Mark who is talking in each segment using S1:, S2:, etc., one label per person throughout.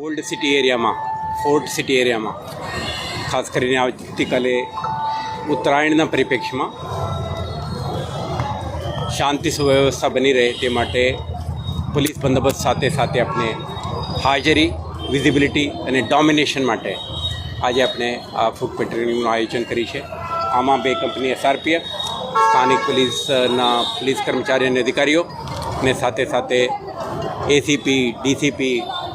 S1: Old city એરિયામાં fort city એરિયામાં ખાસ કરીને આવતીકાલે ઉત્તરાયણના પરિપ્રેક્ષ્યમાં શાંતિ સુવ્યવસ્થા બની રહે તે માટે પોલીસ બંદોબસ્ત સાથે સાથે આપણે હાજરી વિઝિબિલિટી અને ડોમિનેશન માટે આજે આપણે આ ફૂડ પેટ્રોલિંગનું આયોજન કરી છે. આમાં 2 કંપની SRPF, સ્થાનિક પોલીસના પોલીસ કર્મચારી અને અધિકારીઓ અને સાથે સાથે ACP, DCP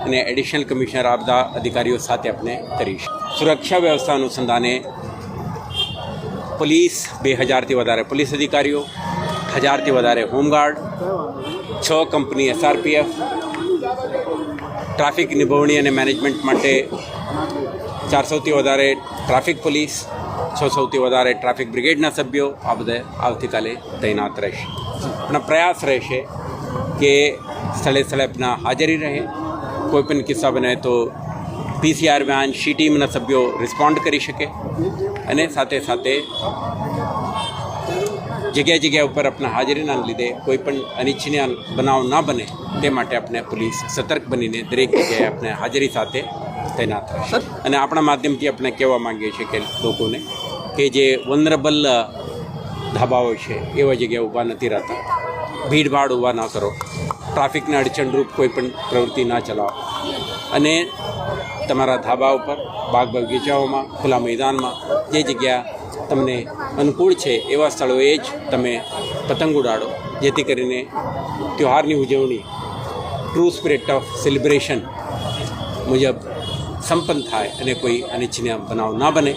S1: અને એડિશનલ કમિશનર આ બધા અધિકારીઓ સાથે આપણે કરીશું. સુરક્ષા વ્યવસ્થા અનુસંધાને પોલીસ 2000થી વધારે પોલીસ અધિકારીઓ, 1000થી વધારે હોમગાર્ડ, 6 કંપની SRPF, ટ્રાફિક નિભાવણી અને મેનેજમેન્ટ માટે 400થી વધારે ટ્રાફિક પોલીસ, 600થી વધારે ટ્રાફિક બ્રિગેડના સભ્યો આ બધા આવતીકાલે તૈનાત રહેશે. આપણા પ્રયાસ રહેશે કે સ્થળે સ્થળે આપણા હાજરી રહે. કોઈપણ કિસ્સા બને તો PCR વાન શી ટીમના સભ્યો રિસ્પોન્ડ કરી શકે અને સાથે સાથે જગ્યા ઉપર આપણા હાજરીના લીધે કોઈ પણ અનિચ્છનીય બનાવ ના બને તે માટે આપણે પોલીસ સતર્ક બનીને દરેક જગ્યાએ આપણે હાજરી સાથે તૈનાત રહેશે. અને આપણા માધ્યમથી આપણે કહેવા માંગીએ છીએ કે લોકોને કે જે વનરેબલ ધાબાઓ છે એવા જગ્યાએ ઊભા નથી રહેતા, ભીડભાડ ઊભા ના કરો, ટ્રાફિકને અડચણરૂપ કોઈ પણ પ્રવૃત્તિ ના ચલાવો અને તમારા ધાબા ઉપર, બાગ બગીચાઓમાં, ખુલ્લા મેદાનમાં જે જગ્યા તમને અનુકૂળ છે એવા સ્થળોએ જ તમે પતંગ ઉડાડો, જેથી કરીને તહેવારની ઉજવણી ટ્રુ સ્પિરિટ ઓફ સેલિબ્રેશન મુજબ સંપન્ન થાય અને કોઈ અનિચ્છનીય બનાવ ના બને.